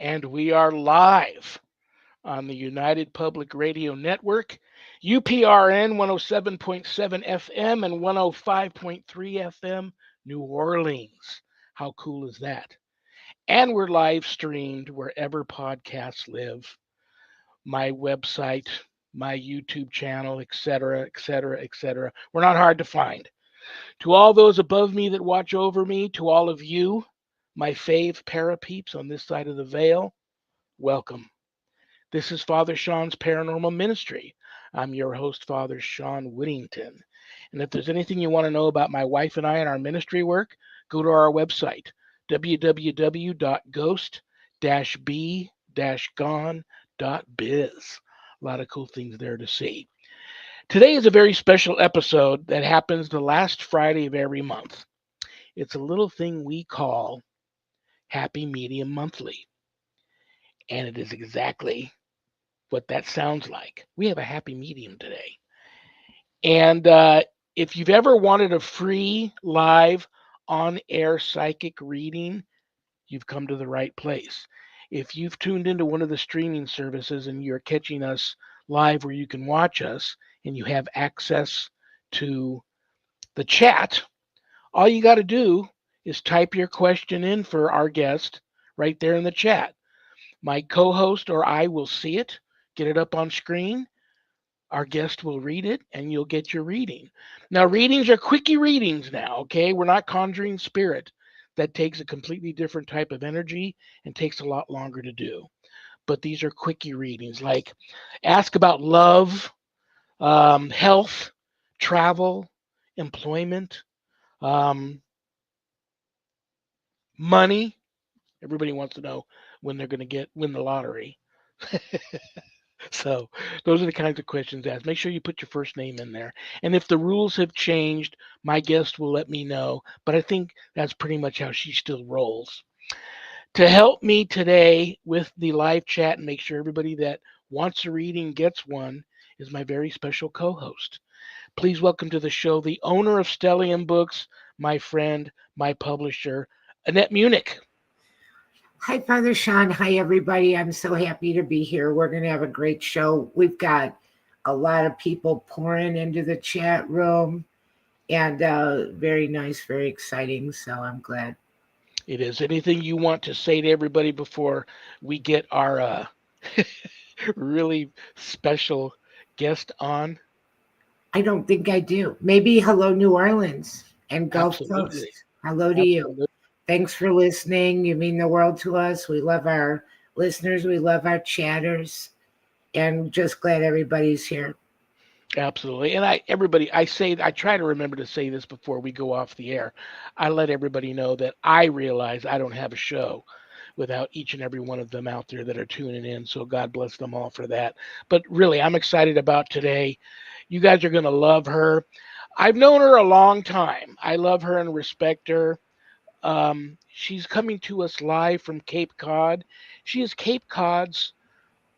and we are live on the United Public Radio Network, UPRN 107.7 FM and 105.3 FM, New Orleans. How cool is that? And we're live streamed wherever podcasts live. My website, my YouTube channel, etc., etc., etc. We're not hard to find. To all those above me that watch over me, to all of you, my fave parapeeps on this side of the veil, welcome. This is Father Shawn's Paranormal Ministry. I'm your host, Father Shawn Whittington. And if there's anything you want to know about my wife and I and our ministry work, go to our website, www.ghost-b-gone.biz. A lot of cool things there to see. Today is a very special episode that happens the last Friday of every month. It's a little thing we call Happy Medium Monthly. And it is exactly what that sounds like. We have a happy medium today. And if you've ever wanted a free, live, on-air psychic reading, you've come to the right place. If you've tuned into one of the streaming services and you're catching us live where you can watch us and you have access to the chat, all you got to do is type your question in for our guest right there in the chat. My co-host or I will see it, get it up on screen. Our guest will read it, and you'll get your reading. Now, readings are quickie readings now, okay? We're not conjuring spirit. That takes a completely different type of energy and takes a lot longer to do. But these are quickie readings, like ask about love, health, travel, employment, um, money. Everybody wants to know when they're going to win the lottery. So those are the kinds of questions asked. Make sure you put your first name in there. And if the rules have changed, my guest will let me know. But I think that's pretty much how she still rolls. To help me today with the live chat and make sure everybody that wants a reading gets one is my very special co-host. Please welcome to the show the owner of Stellium Books, my friend, my publisher, Annette Munich. Hi, Father Shawn. Hi, everybody. I'm so happy to be here. We're going to have a great show. We've got a lot of people pouring into the chat room, and very nice, very exciting. So I'm glad. It is. Anything you want to say to everybody before we get our really special guest on? I don't think I do. Maybe hello, New Orleans and Gulf Absolutely. Coast. Hello to Absolutely. you. Thanks for listening. You mean the world to us. We love our listeners. We love our chatters. And just glad everybody's here. Absolutely. And I try to remember to say this before we go off the air. I let everybody know that I realize I don't have a show without each and every one of them out there that are tuning in. So God bless them all for that. But really, I'm excited about today. You guys are going to love her. I've known her a long time. I love her and respect her. She's coming to us live from Cape Cod. She is Cape Cod's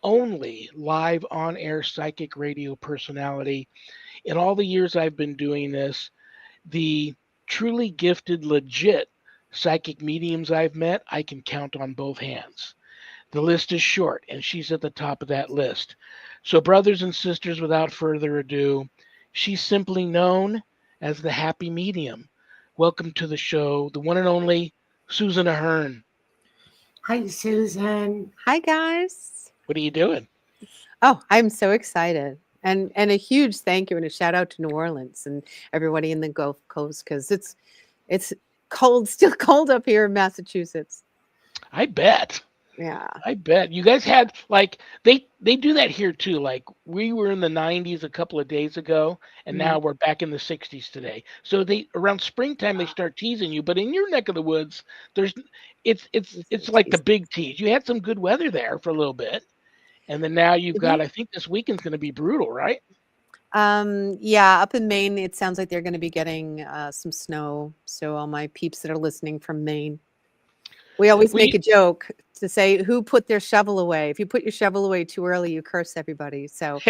only live on air psychic radio personality. In all the years I've been doing this, the truly gifted, legit psychic mediums I've met, I can count on both hands. The list is short, and she's at the top of that list. So, brothers and sisters, without further ado, she's simply known as the Happy Medium. Welcome to the show, the one and only Susa Ahearn. Hi, Susan. Hi, guys. What are you doing? Oh, I'm so excited. And a huge thank you and a shout out to New Orleans and everybody in the Gulf Coast because it's cold, still cold up here in Massachusetts. I bet. Yeah. I bet. You guys had like they do that here too. Like we were in the 90s a couple of days ago and now we're back in the 60s today. So they around springtime they start teasing you, but in your neck of the woods it's like the big tease. You had some good weather there for a little bit. And then now you've got I think this weekend's going to be brutal, right? Yeah, up in Maine it sounds like they're going to be getting some snow. So all my peeps that are listening from Maine. We always make a joke to say who put their shovel away. If you put your shovel away too early, you curse everybody. So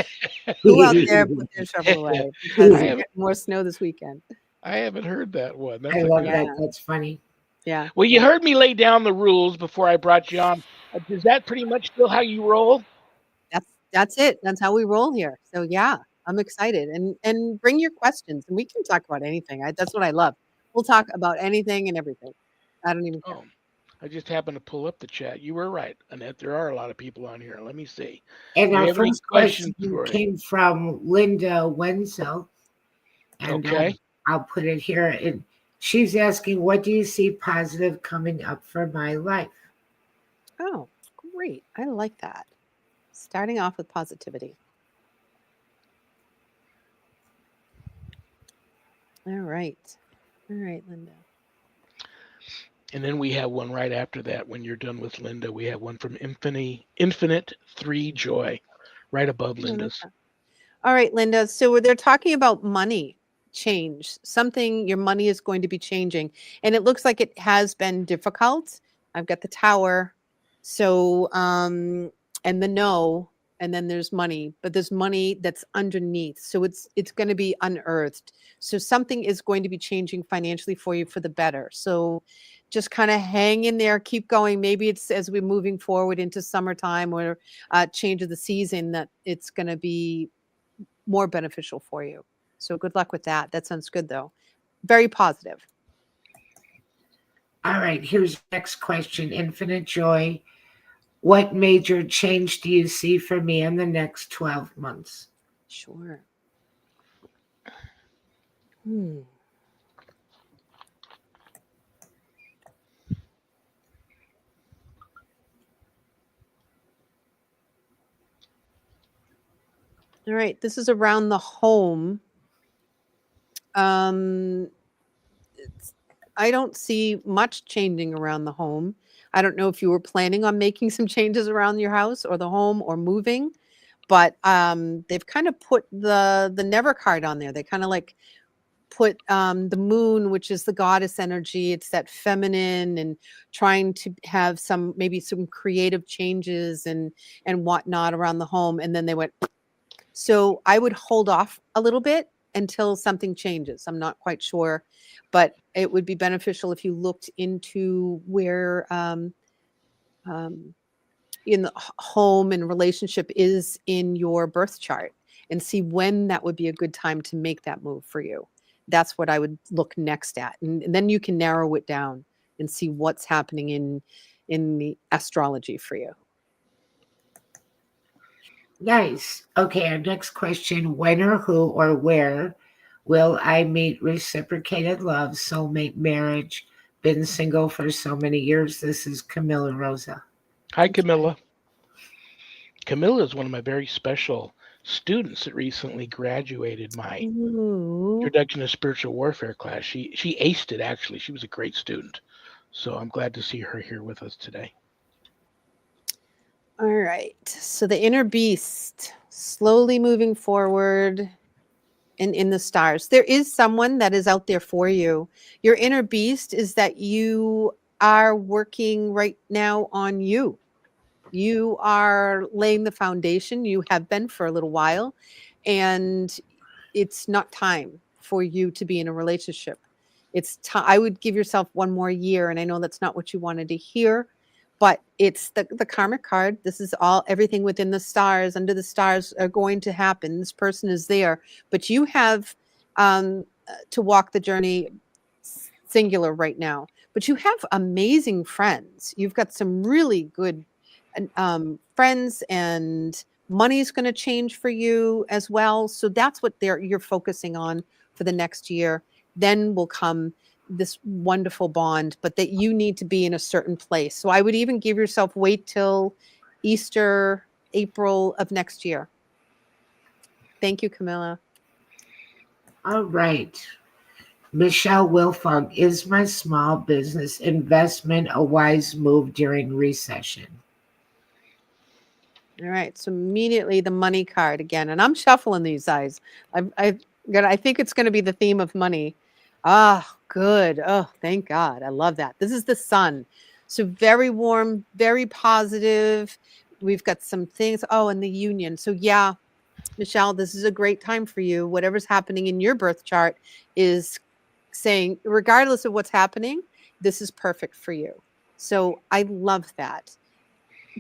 who out there put their shovel away? Because we're getting more snow this weekend. I haven't heard that one. I love that. That's funny. Yeah. Well, you heard me lay down the rules before I brought you on. Is that pretty much still how you roll? That's it. That's how we roll here. So yeah, I'm excited. And bring your questions and we can talk about anything. That's what I love. We'll talk about anything and everything. I don't even care. Oh, I just happened to pull up the chat. You were right, Annette. There are a lot of people on here. Let me see. And Do we our have any first questions question for you? came from Linda Wenzel, and Okay. I'll put it here. And she's asking, what do you see positive coming up for my life? Oh, great. I like that. Starting off with positivity. All right. All right, Linda. And then we have one right after that. When you're done with Linda, we have one from Infinite Three Joy, right above I like Linda's. that. All right, Linda. So they're talking about money change. Something your money is going to be changing. And it looks like it has been difficult. I've got the tower. So and the no, and then there's money, but there's money that's underneath. So it's going to be unearthed. So something is going to be changing financially for you for the better. So just kind of hang in there, keep going. Maybe it's as we're moving forward into summertime or change of the season that it's going to be more beneficial for you. So good luck with that. That sounds good though. Very positive. All right, here's the next question. Infinite Joy. What major change do you see for me in the next 12 months? Sure. Hmm. All right. This is around the home. Um, I don't see much changing around the home. I don't know if you were planning on making some changes around your house or the home or moving, but they've kind of put the never card on there. They kind of like put the moon, which is the goddess energy. It's that feminine and trying to have some maybe some creative changes and whatnot around the home. And then they went. So I would hold off a little bit until something changes. I'm not quite sure, but it would be beneficial if you looked into where um, in the home and relationship is in your birth chart and see when that would be a good time to make that move for you. That's what I would look next at, and then you can narrow it down and see what's happening in the astrology for you. Nice. Okay, our next question. When or who or where will I meet reciprocated love, soulmate, marriage? Been single for so many years. This is Camilla Rosa. Hi, Camilla. Camilla is one of my very special students that recently graduated my Ooh. Introduction to Spiritual Warfare class. She aced it actually. She was a great student. So I'm glad to see her here with us today. All right. So the inner beast slowly moving forward and in the stars. There is someone that is out there for you. Your inner beast is that you are working right now on you. You are laying the foundation. You have been for a little while, and it's not time for you to be in a relationship. It's time. I would give yourself one more year, and I know that's not what you wanted to hear, but it's the karmic card. This is all everything within the stars, under the stars are going to happen. This person is there, but you have to walk the journey singular right now. But you have amazing friends. You've got some really good friends, and money's going to change for you as well. So that's what you're focusing on for the next year. Then will come this wonderful bond, but that you need to be in a certain place. So I would even give yourself wait till Easter, April of next year. Thank you, Camilla. All right. Michelle Wilfong. Is my small business investment a wise move during recession? All right. So immediately the money card again, and I'm shuffling these eyes. I think it's going to be the theme of money. Ah, good. Oh, thank God. I love that. This is the sun. So very warm, very positive. We've got some things. Oh, and the union. So yeah, Michelle, this is a great time for you. Whatever's happening in your birth chart is saying, regardless of what's happening, this is perfect for you. So I love that.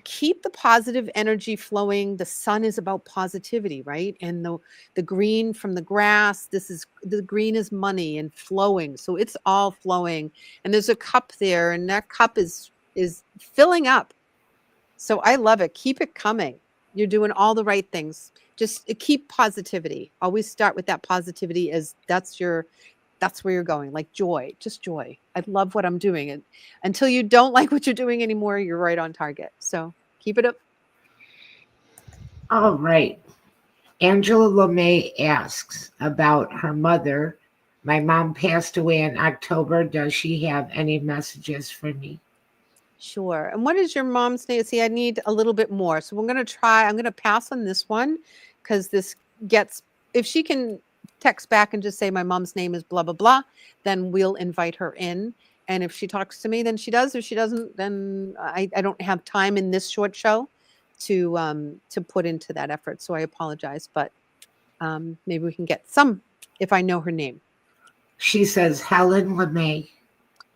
keep the positive energy flowing. The sun is about positivity, right? And the green from the grass, the green is money and flowing. So it's all flowing. And there's a cup there, and that cup is filling up. So I love it. Keep it coming. You're doing all the right things. Just keep positivity. Always start with that positivity, as that's where you're going. Like joy, just joy. I love what I'm doing. And until you don't like what you're doing anymore, you're right on target. So keep it up. All right. Angela LeMay asks about her mother. My mom passed away in October. Does she have any messages for me? Sure. And what is your mom's name? See, I need a little bit more. So I'm going to pass on this one, because this gets, if she can text back and just say, my mom's name is blah, blah, blah, then we'll invite her in. And if she talks to me, then she does. If she doesn't, then I don't have time in this short show to put into that effort. So I apologize, but maybe we can get some if I know her name. She says Helen LeMay.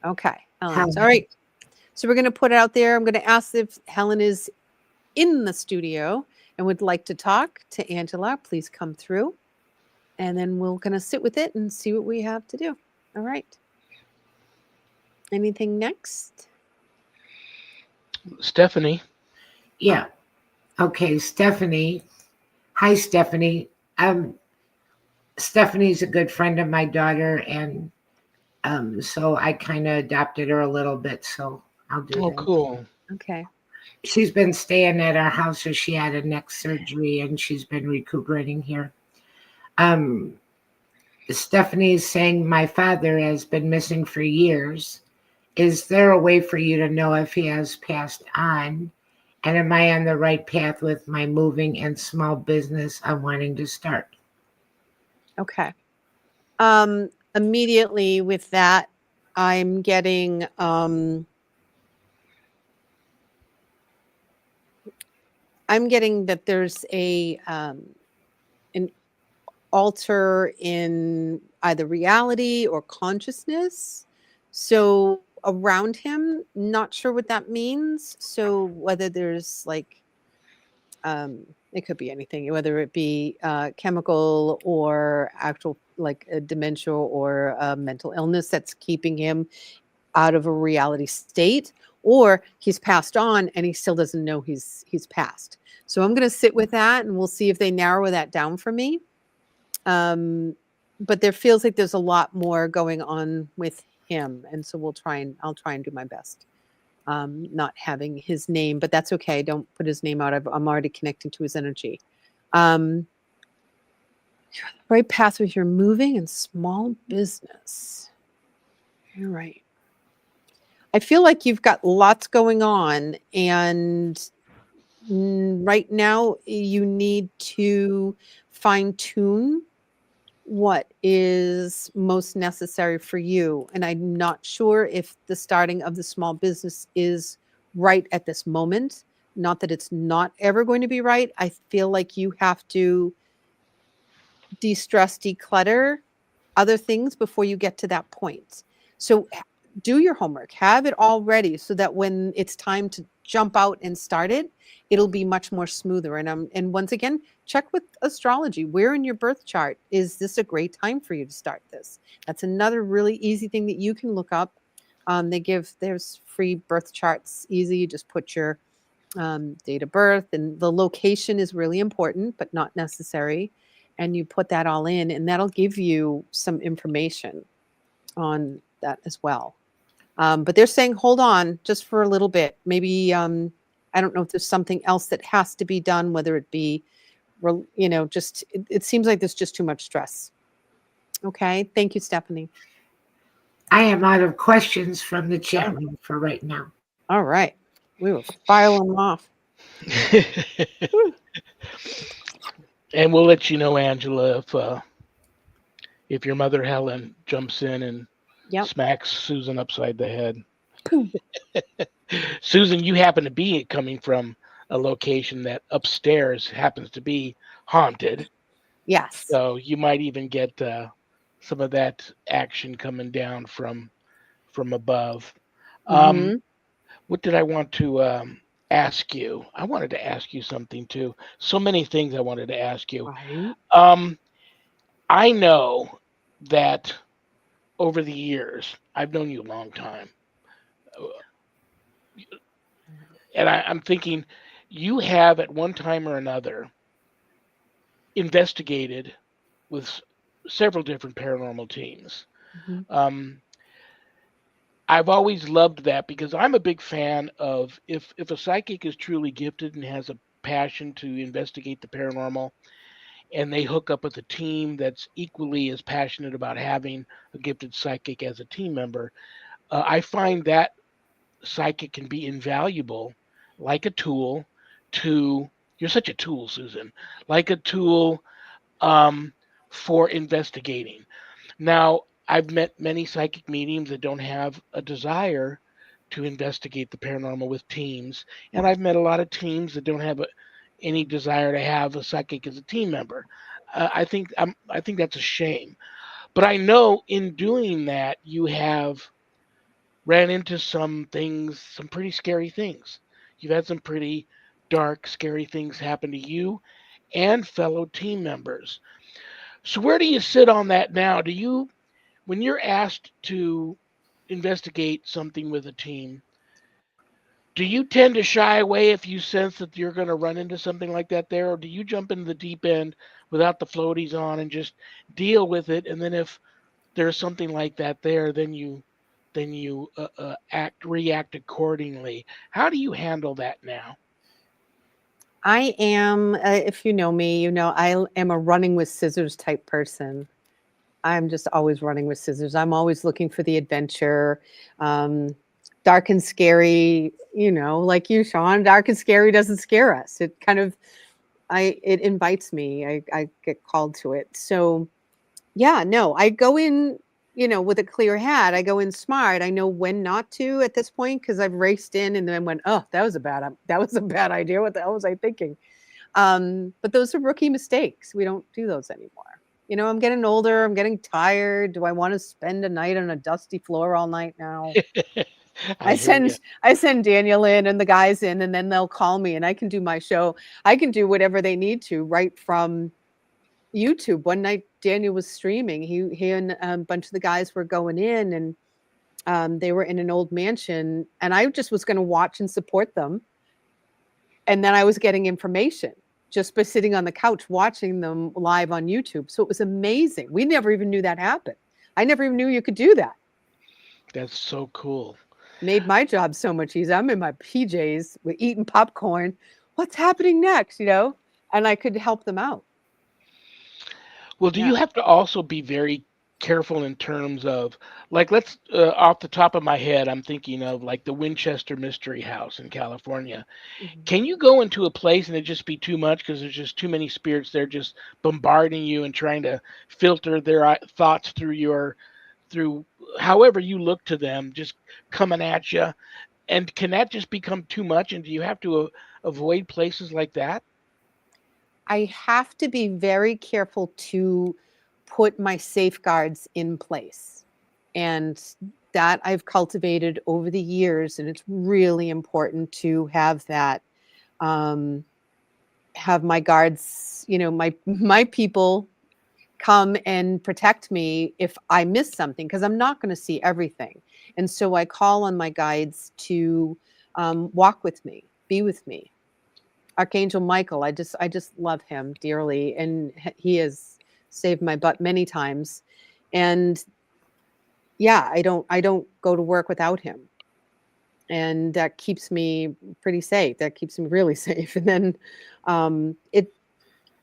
Okay. Helen. Helen. All right. So we're going to put it out there. I'm going to ask if Helen is in the studio and would like to talk to Angela. Please come through. And then we're going to sit with it and see what we have to do. All right. Anything next? Stephanie. Yeah. Okay, Stephanie. Hi, Stephanie. Stephanie's a good friend of my daughter, and so I kind of adopted her a little bit, so I'll do Oh, that. cool. Okay. She's been staying at our house, so she had a neck surgery, and she's been recuperating here. Stephanie's saying, my father has been missing for years. Is there a way for you to know if he has passed on? And am I on the right path with my moving and small business I'm wanting to start? Okay. Immediately with that, I'm getting that there's an alter in either reality or consciousness. So around him, not sure what that means. So whether there's like, it could be anything, whether it be chemical or actual like a dementia or a mental illness that's keeping him out of a reality state, or he's passed on and he still doesn't know he's passed. So I'm going to sit with that, and we'll see if they narrow that down for me. But there feels like there's a lot more going on with him, and so I'll try and do my best. Not having his name, but that's okay. Don't put his name out. I'm already connecting to his energy. Right path with your moving and small business. All right. I feel like you've got lots going on, and right now you need to fine tune what is most necessary for you. And I'm not sure if the starting of the small business is right at this moment. Not that it's not ever going to be right. I feel like you have to de-stress, declutter other things before you get to that point. So do your homework, have it all ready so that when it's time to jump out and start it, it'll be much more smoother. And once again, check with astrology. Where in your birth chart is this a great time for you to start this? That's another really easy thing that you can look up. There's free birth charts, easy. You just put your date of birth, and the location is really important, but not necessary. And you put that all in, and that'll give you some information on that as well. But they're saying, hold on just for a little bit. Maybe, I don't know if there's something else that has to be done, whether it be, it seems like there's just too much stress. Okay. Thank you, Stephanie. I am out of questions from the Yeah. chat room for right now. All right. We will file them off. And we'll let you know, Angela, if your mother Helen jumps in and Yep. smacks Susan upside the head. Susan, you happen to be coming from a location that upstairs happens to be haunted. Yes. So you might even get some of that action coming down from above. Mhm. What did I want to ask you. I wanted to ask you something too. So many things I wanted to ask you. Right. Um, I know that over the years, I've known you a long time, uh, and I'm thinking you have at one time or another investigated with several different paranormal teams. Mhm. Um, I've always loved that because I'm a big fan of if a psychic is truly gifted and has a passion to investigate the paranormal and they hook up with a team that's equally as passionate about having a gifted psychic as a team member, I find that psychic can be invaluable, like a tool to. You're such a tool, Susan. Like a tool um, for investigating. Now, I've met many psychic mediums that don't have a desire to investigate the paranormal with teams, and I've met a lot of teams that don't have any desire to have a psychic as a team member. I think that's a shame. But I know in doing that, you have ran into some things, some pretty scary things. You've had some pretty dark, scary things happen to you and fellow team members. So where do you sit on that now? Do you, when you're asked to investigate something with a team, do you tend to shy away if you sense that you're going to run into something like that there, or do you jump into the deep end without the floaties on and just deal with it? And then if there's something like that there, then you act react accordingly. How do you handle that now? I am, if you know me, you know am a running with scissors type person. I'm just always running with scissors. I'm always looking for the adventure. Um, Dark and scary, like you, Shawn. Dark and scary doesn't scare us. It kind of, it invites me. I get called to it. So yeah, no, I go in, with a clear head. I go in smart. I know when not to at this point because I've raced in and then went, oh, that was a bad idea. What the hell was I thinking? But those are rookie mistakes. We don't do those anymore. I'm getting older. I'm getting tired. Do I want to spend a night on a dusty floor all night now? I hear you. I send Daniel in and the guys in, and then they'll call me, and I can do my show. I can do whatever they need to right from YouTube. One night Daniel was streaming. He and a bunch of the guys were going in, and they were in an old mansion, and I just was going to watch and support them. And then I was getting information just by sitting on the couch watching them live on YouTube. So it was amazing. We never even knew that happened. I never even knew you could do that. That's so cool. Made my job so much easier. I'm in my PJs with eating popcorn. What's happening next? And I could help them out. Well, do Yeah. you have to also be very careful in terms of, like, let's, off the top of my head, I'm thinking of like the Winchester Mystery House in California. Mhm. Can you go into a place and it just be too much because there's just too many spirits there just bombarding you and trying to filter their thoughts through through however you look to them, just coming at you? And can that just become too much? And do you have to avoid places like that? I have to be very careful to put my safeguards in place. And that I've cultivated over the years. And it's really important to have that, um, have my guards, my people come and protect me if I miss something because I'm not going to see everything. And so I call on my guides to walk with me, be with me. Archangel Michael, I just love him dearly, and he has saved my butt many times. And yeah, I don't go to work without him, and that keeps me pretty safe. That keeps me really safe. And then it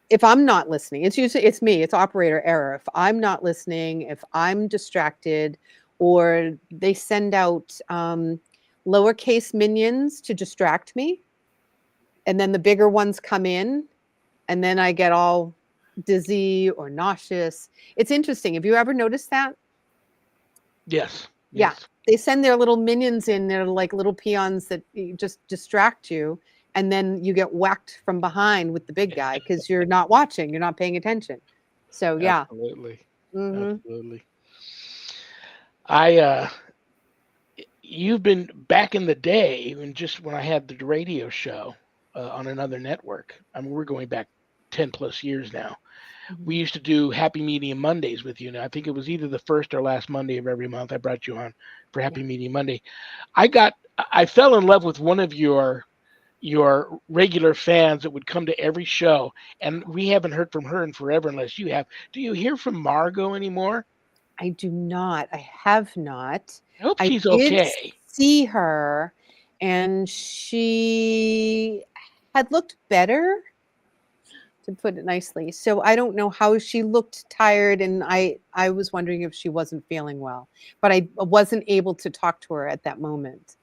if I'm not listening, it's me, it's operator error. If I'm not listening, if I'm distracted, or they send out lowercase minions to distract me, and then the bigger ones come in, and then I get all dizzy or nauseous. It's interesting. Have you ever noticed that? Yes, Yeah. yes. They send their little minions in. They're like little peons that just distract you. And then you get whacked from behind with the big guy because you're not watching, you're not paying attention. So, yeah. Absolutely. Hmm. Absolutely. I you've been back in the day, and just when I had the radio show on another network. I mean, we're going back 10 plus years now. We Mhm. used to do Happy Medium Mondays with you. Now, I think it was either the first or last Monday of every month. I brought you on for Yeah. Happy Medium Monday. I fell in love with one of your regular fans that would come to every show, and we haven't heard from her in forever unless you have. Do you hear from Margot anymore? I do not. I have not. I hope I she's did okay. see her, and she had looked better, to put it nicely. So I don't know how she looked tired, and I was wondering if she wasn't feeling well, but I wasn't able to talk to her at that moment.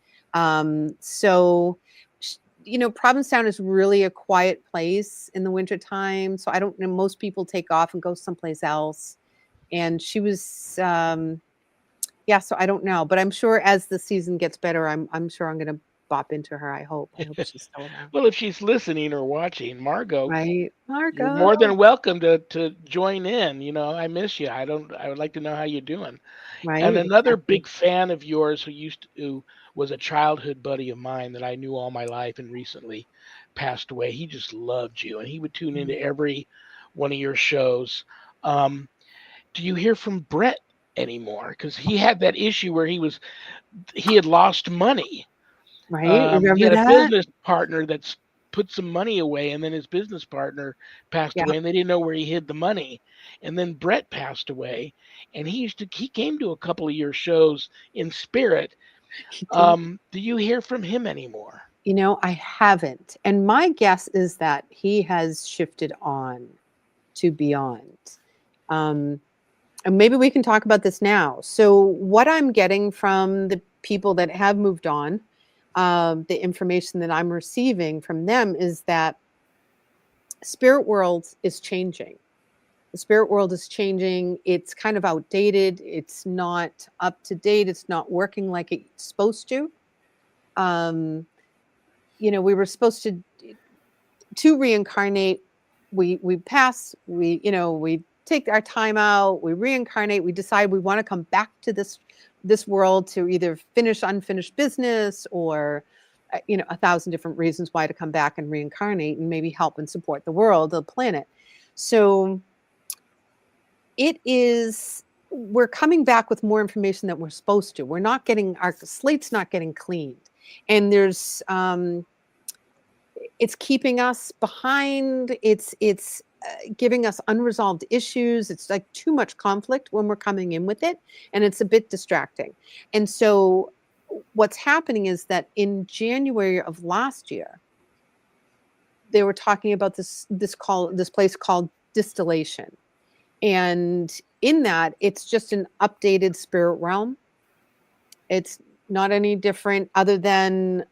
So Provincetown is really a quiet place in the wintertime. So I don't know. Most people take off and go someplace else. And she was, yeah. So I don't know, but I'm sure as the season gets better, I'm sure I'm going to bop into her. I hope. I hope she's still around. Well, if she's listening or watching, Margot, Right, you're Margot. more than welcome to join in. I miss you. I would like to know how you're doing. And Right, another exactly. big fan of yours who was a childhood buddy of mine that I knew all my life and recently passed away. He just loved you, and he would tune Mhm. into every one of your shows. Um, do you hear from Brett anymore? Because he had that issue where he had lost money. Right, He remember had a that? business partner that's put some money away, and then his business partner passed Yeah, away, and they didn't know where he hid the money. And then Brett passed away, and he came to a couple of your shows in spirit. he did. Do you hear from him anymore? I haven't, and my guess is that he has shifted on to beyond. Um, and maybe we can talk about this now. So, what I'm getting from the people that have moved on, the information that I'm receiving from them is that spirit world is changing. The spirit world is changing. It's kind of outdated. It's not up to date. It's not working like it's supposed to. Um, we were supposed to reincarnate. We pass. We take our time out. We reincarnate. We decide we want to come back to this world to either finish unfinished business or a thousand different reasons why to come back and reincarnate and maybe help and support the world, the planet. So we're coming back with more information that we're supposed to. We're not getting our slate's not getting cleaned, and it's keeping us behind. It's giving us unresolved issues. It's like too much conflict when we're coming in with it, and it's a bit distracting. And so what's happening is that in January of last year, they were talking about this place called distillation. And in that, it's just an updated spirit realm. It's not any different other than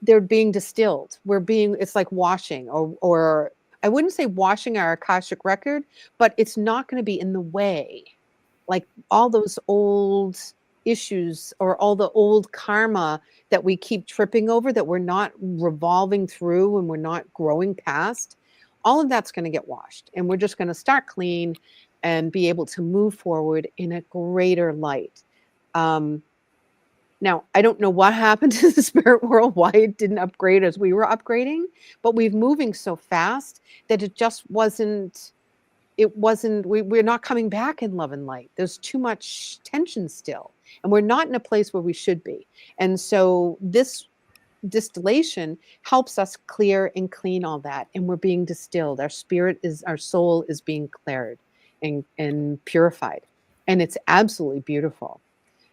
they're being distilled. It's like washing, or I wouldn't say washing our Akashic record, but it's not going to be in the way. Like all those old issues or all the old karma that we keep tripping over that we're not revolving through and we're not growing past, all of that's going to get washed. And we're just going to start clean and be able to move forward in a greater light. Um, Now, I don't know what happened to the spirit world, why it didn't upgrade as we were upgrading, but we're moving so fast that we're not coming back in love and light. There's too much tension still, and we're not in a place where we should be. And so this distillation helps us clear and clean all that, and we're being distilled. Our soul is being cleared and purified, and it's absolutely beautiful.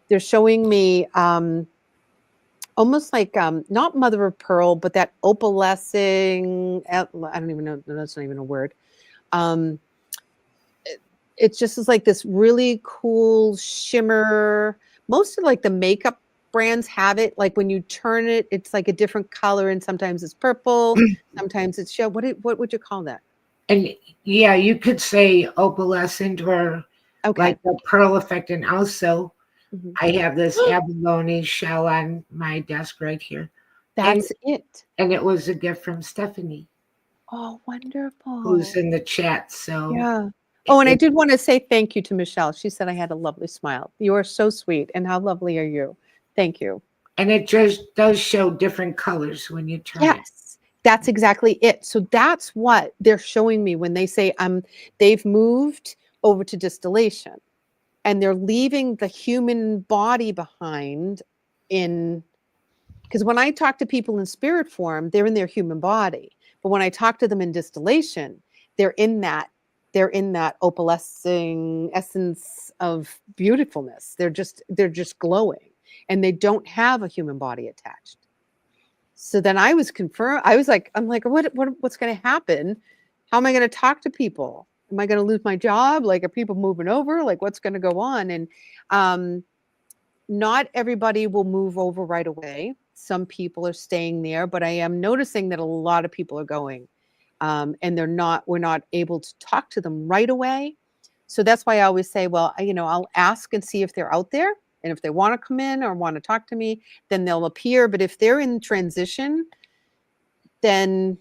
They're showing me almost like not mother of pearl, but that opalescing. I don't even know. That's not even a word. Um, it just is like this really cool shimmer. Most of like the makeup brands have it. Like when you turn it, it's like a different color, and sometimes it's purple, sometimes it's show. What would you call that? And yeah, you could say opalescent or Okay. like the pearl effect. And also, Mhm. I have this abalone shell on my desk right here. And That's it. and it was a gift from Stephanie, Oh, who's wonderful. in the chat. So Yeah. Oh, and I did want to say thank you to Michelle. She said I had a lovely smile. You are so sweet. And how lovely are you? Thank you. And it just does show different colors when you turn it. Yes, that's exactly it. So that's what they're showing me when they say they've moved over to distillation and they're leaving the human body behind in because when I talk to people in spirit form, they're in their human body. But when I talk to them in distillation, they're in that they're in that opalescing essence of beautifulness. They're just glowing and they don't have a human body attached. So then I was confirmed. I'm like, what's going to happen? How am I going to talk to people? Am I going to lose my job? Like, are people moving over? Like, what's going to go on? And um, not everybody will move over right away. Some people are staying there, but I am noticing that a lot of people are going, and we're not able to talk to them right away. So that's why I always say, well, I'll ask and see if they're out there. And if they want to come in or want to talk to me, then they'll appear. But if they're in transition, then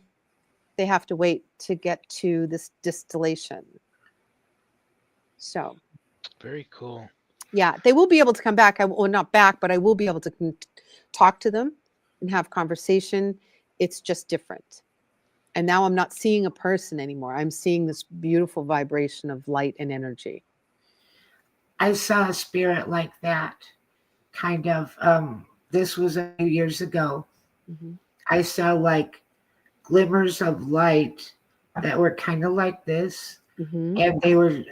they have to wait to get to this distillation. So, Very cool. yeah, they will be able to come back. Well, not back, but I will be able to talk to them and have conversation. It's just different. And now I'm not seeing a person anymore. I'm seeing this beautiful vibration of light and energy. I saw a spirit like that, kind of. This was a few years ago. Mm-hmm. I saw like glimmers of light that were kind of like this, Mm-hmm. and they were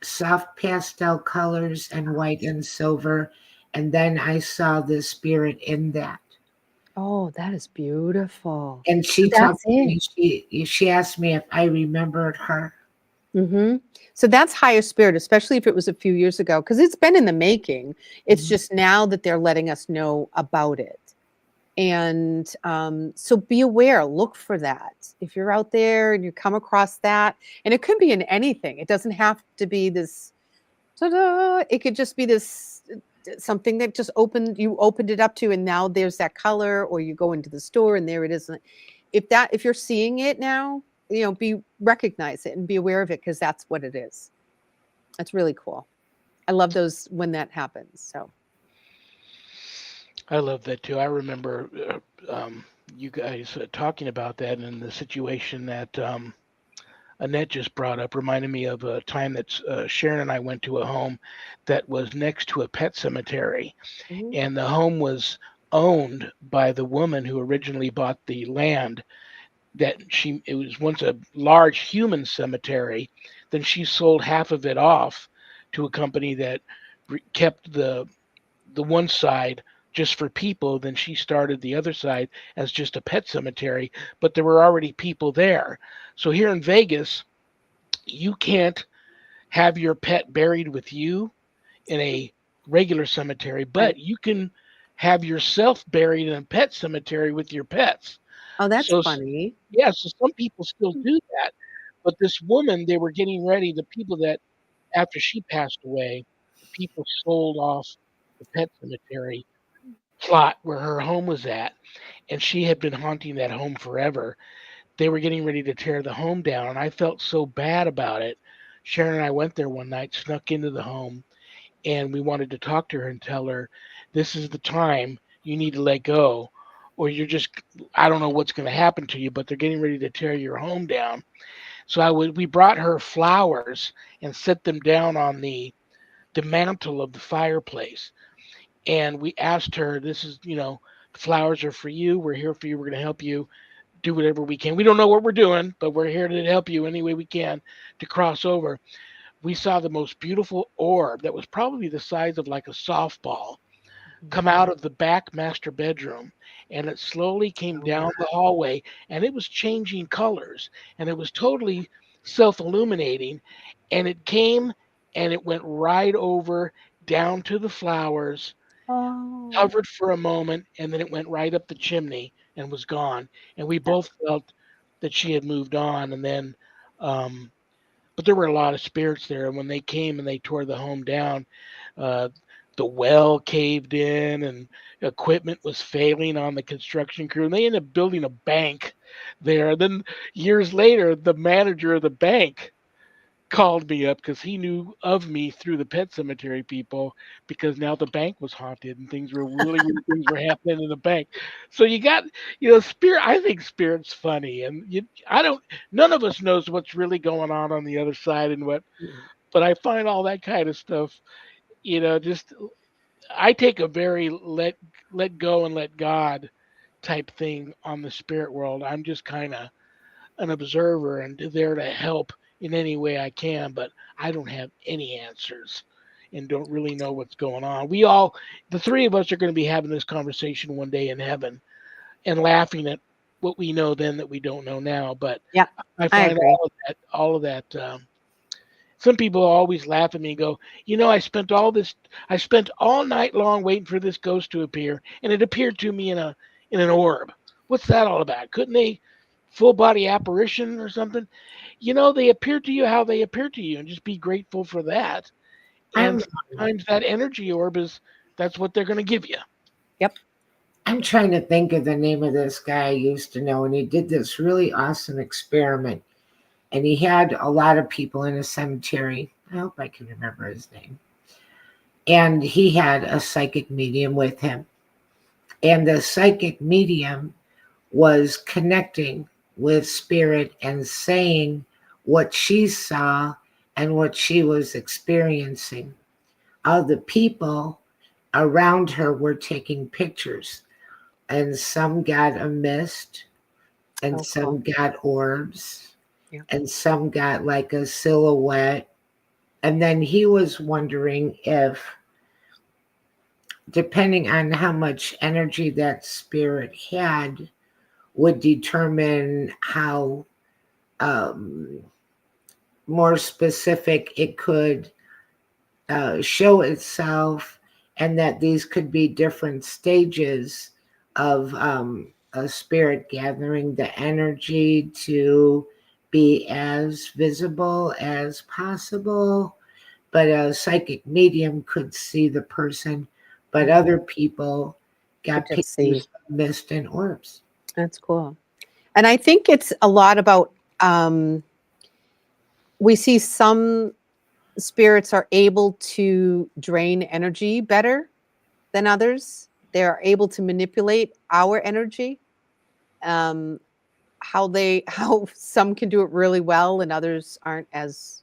soft pastel colors and white and silver. And then I saw the spirit in that. Oh, that is beautiful. And So she talked that's to it. me. She asked me if I remembered her. Mm-hmm. So that's higher spirit, especially if it was a few years ago, because it's been in the making. It's Mhm. just now that they're letting us know about it. And so be aware, look for that. If you're out there and you come across that, and it could be in anything, it doesn't have to be this, ta-da, it could just be this something that just you opened it up to, and now there's that color, or you go into the store and there it is. If you're seeing it now, recognize it and be aware of it because that's what it is. That's really cool. I love those when that happens. So, I love that too. I remember you guys talking about that and the situation that Annette just brought up reminded me of a time that Sharon and I went to a home that was next to a pet cemetery, mhm. and the home was owned by the woman who originally bought the land. It was once a large human cemetery. Then she sold half of it off to a company that kept the one side just for people. Then she started the other side as just a pet cemetery, but there were already people there. So here in Vegas, you can't have your pet buried with you in a regular cemetery, Right. but you can have yourself buried in a pet cemetery with your pets. Oh, that's So funny. yeah, so some people still do that. But this woman, they were getting ready, the people that after she passed away, the people sold off the pet cemetery plot where her home was at, and she had been haunting that home forever. They were getting ready to tear the home down, and I felt so bad about it. Sharon and I went there one night, snuck into the home, and we wanted to talk to her and tell her, this is the time you need to let go, or you're just, I don't know what's going to happen to you, but they're getting ready to tear your home down. So we brought her flowers and set them down on the mantle of the fireplace, and we asked her, this is, the flowers are for you, we're here for you, we're going to help you do whatever we can. We don't know what we're doing, but we're here to help you any way we can to cross over. We saw the most beautiful orb that was probably the size of like a softball Mhm. come out of the back master bedroom, and it slowly came Oh, wow. down the hallway, and it was changing colors, and it was totally self-illuminating, and it came and it went right over down to the flowers, Oh, hovered for a moment, and then it went right up the chimney and was gone. And we both felt that she had moved on. And then, um, but there were a lot of spirits there. And when they came and they tore the home down, uh, the well caved in and equipment was failing on the construction crew. And they ended up building a bank there. And then years later, the manager of the bank called me up because he knew of me through the pet cemetery people because now the bank was haunted and things were really weird things were happening in the bank. So you got, spirit. I think spirit's funny, and I don't. None of us knows what's really going on the other side and what. Mm. But I find all that kind of stuff. Just I take a very let go and let God type thing on the spirit world. I'm just kind of an observer and there to help in any way I can, but I don't have any answers and don't really know what's going on. The three of us are going to be having this conversation one day in heaven and laughing at what we know then that we don't know now. But Yeah, I I find agree. all of that. Some people always laugh at me and go, I spent all night long waiting for this ghost to appear, and it appeared to me in an orb. What's that all about? Couldn't they full body apparition or something? They appear to you how they appear to you, and just be grateful for that. And I'm sometimes that energy orb that's what they're going to give you. Yep. I'm trying to think of the name of this guy I used to know, and he did this really awesome experiment. And he had a lot of people in a cemetery. I hope I can remember his name. And he had a psychic medium with him. And the psychic medium was connecting with spirit and saying what she saw and what she was experiencing. All the people around her were taking pictures, and some got a mist, and Oh, cool. some got orbs, Yeah. and some got like a silhouette. And then he was wondering if, depending on how much energy that spirit had, would determine how um, more specific it could show itself, and that these could be different stages of a spirit gathering the energy to be as visible as possible. But a psychic medium could see the person, but Mhm. other people Could got just see. pictures of mist and orbs. That's cool. And I think it's a lot about we see some spirits are able to drain energy better than others. They are able to manipulate our energy. Um, how some can do it really well and others aren't as,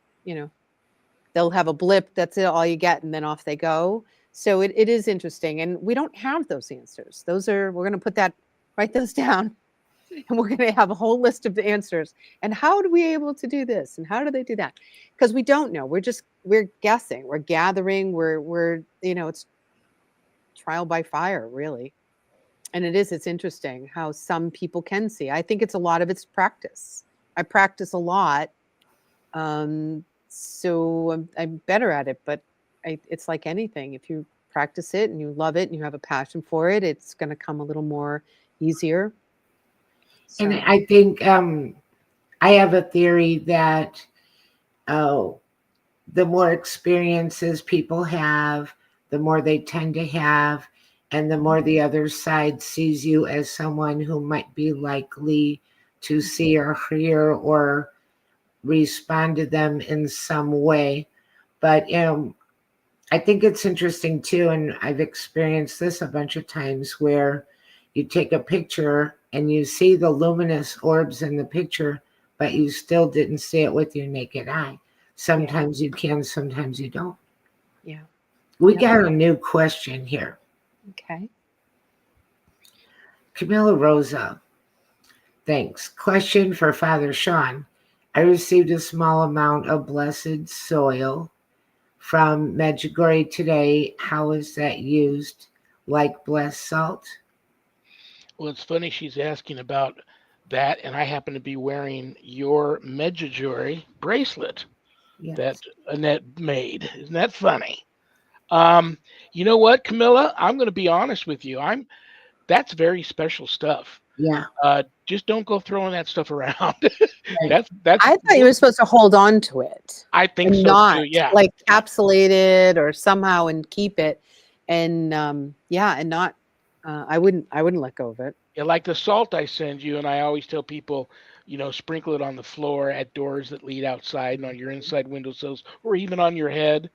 they'll have a blip, that's it, all you get, and then off they go. So it is interesting. And we don't have those answers. We're going to write those down, and we're going to have a whole list of the answers. And how do we able to do this? And how do they do that? Because we don't know. We're guessing. We're gathering. It's trial by fire, really. And it's interesting how some people can see. I think it's a lot of it's practice. I practice a lot. So I'm better at it, but it's like anything. If you practice it and you love it and you have a passion for it, it's going to come a little more easier. And So I think I have a theory that uh, the more experiences people have, the more they tend to have, and the more the other side sees you as someone who might be likely to see or hear or respond to them in some way. But I think it's interesting too, and I've experienced this a bunch of times where you take a picture and you see the luminous orbs in the picture, but you still didn't see it with your naked eye. yeah, Sometimes you can, sometimes you don't. yeah, We yep. got a new question here. Okay. Camilla Rosa, thanks. Question for Father Shawn. I received a small amount of blessed soil from Medjugorje today. How is that used? Like blessed salt? Well, it's funny she's asking about that, and I happen to be wearing your Medjugorje bracelet that Yes. Annette made. Isn't that funny? Um, you know what, Camilla? I'm going to be honest with you. That's very special stuff. Yeah. Just don't go throwing that stuff around. Right. That's I thought you were supposed to hold on to it I think and so not too. Yeah, like yeah, capsulate it or somehow and keep it. And yeah, and not I wouldn't let go of it. yeah. Like the salt I send you, and I always tell people, sprinkle it on the floor at doors that lead outside and on your inside windowsills or even on your head.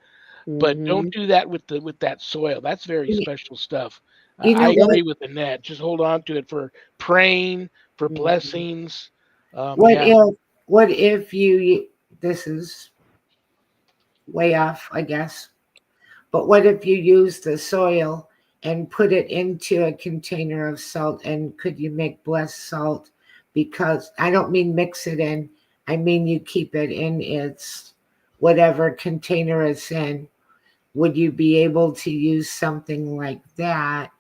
But don't Hmm. do that with that soil. That's very You special stuff. you I know what? agree with the net. Just hold on to it for praying, for Hmm. blessings. What Yeah. if what if you this is way off, I guess. But what if you use the soil and put it into a container of salt? And could you make blessed salt? Because I don't mean mix it in, I mean you keep it in its whatever container it's in. Would you be able to use something like that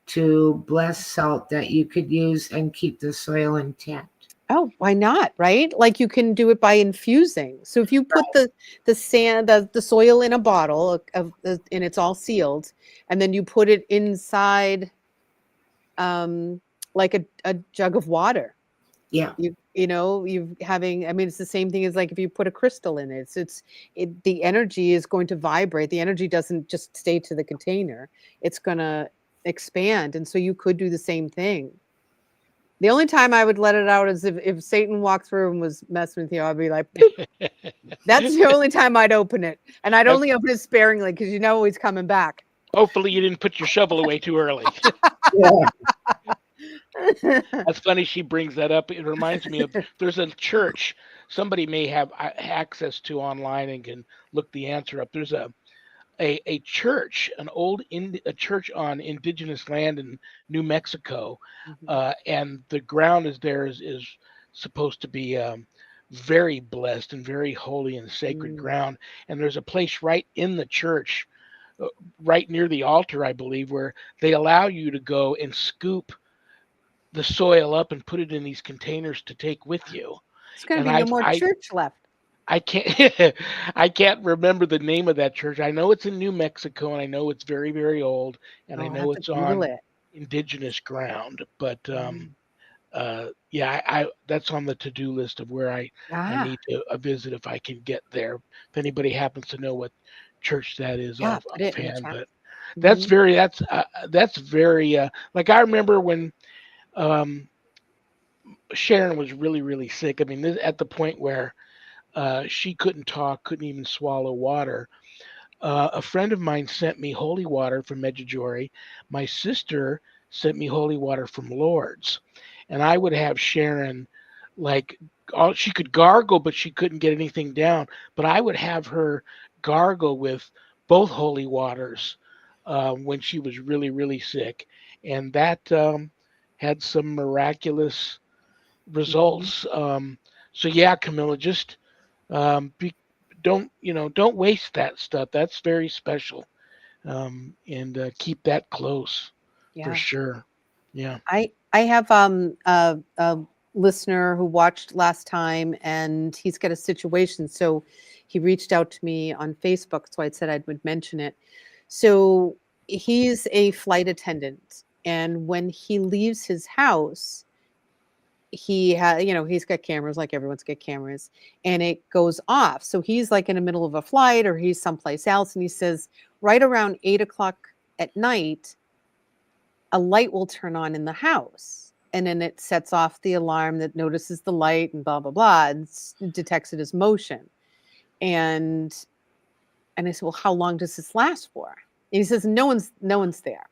to bless salt that you could use and keep the soil intact? Oh, why not? Right? Like you can do it by infusing. So if you put the sand, the soil in a bottle and it's all sealed, and then you put it inside um, like a jug of water. Yeah, You having, I mean, it's the same thing as like if you put a crystal in it. The energy is going to vibrate. The energy doesn't just stay to the container. It's gonna expand. And so you could do the same thing. The only time I would let it out is if Satan walked through and was messing with you, I'd be like, "Poop." That's the only time I'd open it. And I'd Uh, only open it sparingly because you know he's coming back. Hopefully you didn't put your shovel away too early. yeah, That's funny she brings that up. It reminds me of there's a church somebody may have access to online and can look the answer up. There's a church, a church on indigenous land in New Mexico, Mhm. and the ground is supposed to be very blessed and very holy and sacred Mm. ground. And there's a place right in the church, uh, right near the altar, I believe, where they allow you to go and scoop the soil up and put it in these containers to take with you. There's going to And be no more church left. I can't I can't remember the name of that church. I know it's in New Mexico and I know it's very, very old and I I'll know have to it's Google on it. indigenous ground. But Mm. yeah, I that's on the to-do list of where I Ah, need to visit if I can get there. If anybody happens to know what church that is yeah, put it in the offhand, chat. but Hmm. that's very like I remember when um Sharon was really, really sick. I mean, at the point where she couldn't talk, couldn't even swallow water. A friend of mine sent me holy water from Medjugorje. My sister sent me holy water from Lourdes, and I would have Sharon like she could gargle, but she couldn't get anything down. But I would have her gargle with both holy waters when she was really, really sick, and that had some miraculous Hmm. results. So yeah, Camilla, just be, don't waste that stuff. That's very special, and keep that close for Yeah. sure. Yeah. I have a listener who watched last time and he's got a situation. So he reached out to me on Facebook. So I said I would mention it. So he's a flight attendant. And when he leaves his house, he's got cameras like everyone's got cameras and it goes off. So he's like in the middle of a flight or he's someplace else. And he says, right around 8 o'clock at night, a light will turn on in the house and then it sets off the alarm that notices the light and blah blah blah and detects it as motion. And and I said, well, how long does this last for? And he says, no one's there.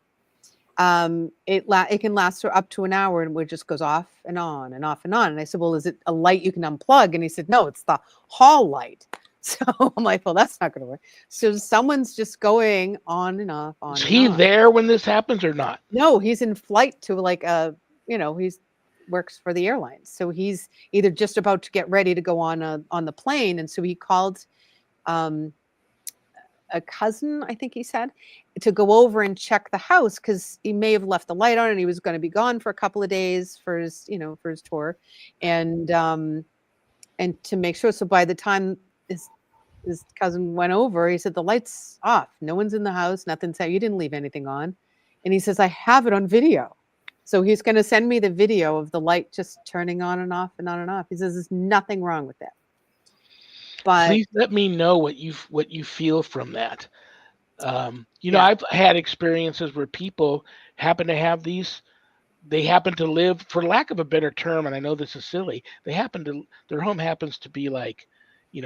It can last for up to an hour and it just goes off and on and off and on. And I said, well, is it a light you can unplug? And he said, no, it's the hall light. So I'm like, well, that's not going to work. So someone's just going on and off, Is on and he on. there when this happens or not? No, he's in flight to like he's works for the airlines. So he's either just about to get ready to go on the plane. And so he called um a cousin, I think he said, to go over and check the house because he may have left the light on and he was going to be gone for a couple of days for his tour. And to make sure. So by the time his cousin went over, he said, the light's off. No one's in the house. Nothing's out. You didn't leave anything on. And he says, I have it on video. So he's going to send me the video of the light just turning on and off and on and off. He says, there's nothing wrong with that. But Please let me know what you feel from that. yeah. I've had experiences where people happen to have these they happen to live, for lack of a better term, and I know this is silly, their home happens to be like,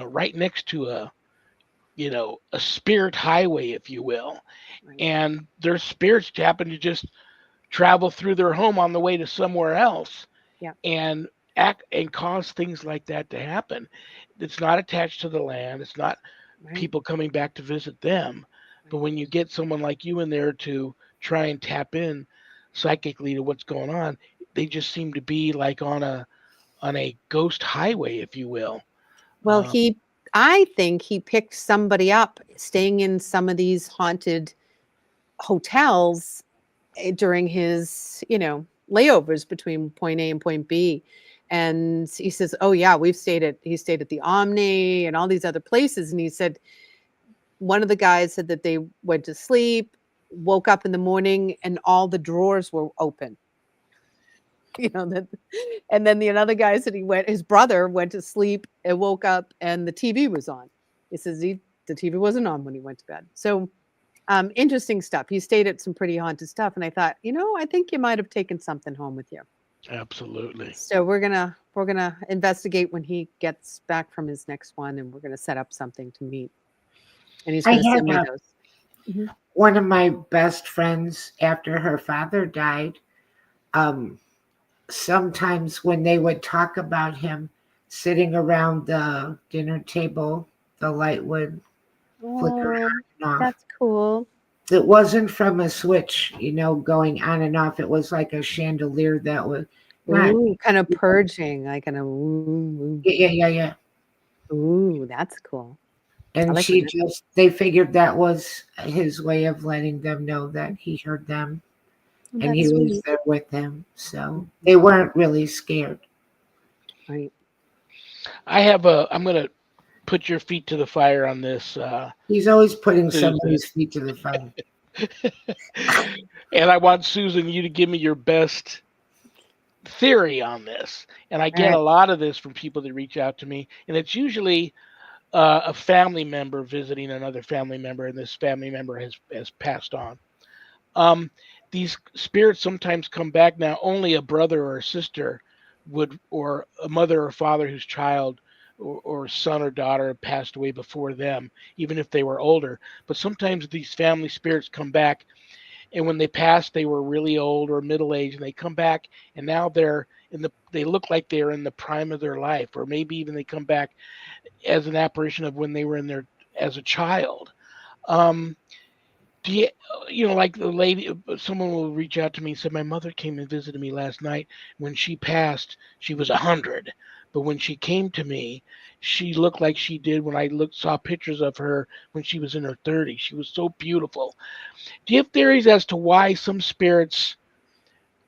right next to a spirit highway, if you will. Right. And their spirits happen to just travel through their home on the way to somewhere else Yeah. and act and cause things like that to happen. It's not attached to the land. It's not Right. people coming back to visit them. But Right. when you get someone like you in there to try and tap in psychically to what's going on, they just seem to be like on a ghost highway, if you will. Well, Uh, I think he picked somebody up staying in some of these haunted hotels during his, layovers between point A and point B. And he says, "Oh yeah, he stayed at the Omni and all these other places." And he said one of the guys said that they went to sleep, woke up in the morning, and all the drawers were open. That, and then the another guy said his brother went to sleep and woke up and the TV was on. He says the TV wasn't on when he went to bed. So interesting stuff. He stayed at some pretty haunted stuff, and I thought, I think you might have taken something home with you. Absolutely. So we're gonna investigate when he gets back from his next one, and we're gonna set up something to meet, and he's I gonna had send me those. Mhm. one of my best friends after her father died. Um, Sometimes when they would talk about him sitting around the dinner table, the light would flicker Oh, on and off. that's cool. It wasn't from a switch, going on and off. It was like a chandelier that was not. Ooh, kind of purging, like kind of ooh, Yeah, yeah, yeah, yeah. ooh, that's cool. I And like when that. they figured that was his way of letting them know that he heard them Oh, and that's he was sweet. there with them. So Mhm. they weren't really scared. Right. I'm going to put your feet to the fire on this, He's always putting Susan. somebody's feet to the fire. And I want Susan, you to give me your best theory on this. And I All get a right. lot of this from people that reach out to me, and it's usually a family member visiting another family member, and this family member has passed on. Um, these spirits sometimes come back. Now, only a brother or a sister would, or a mother or father whose child or son or daughter passed away before them, even if they were older. But sometimes these family spirits come back, and when they passed, they were really old or middle aged, and they come back, and now they look like they're in the prime of their life, or maybe even they come back as an apparition of when they were in their as a child. Um, do like the lady, someone will reach out to me and say, my mother came and visited me last night. When she passed, she was 100. But when she came to me, she looked like she did when saw pictures of her when she was in her 30s. She was so beautiful. Do you have theories as to why some spirits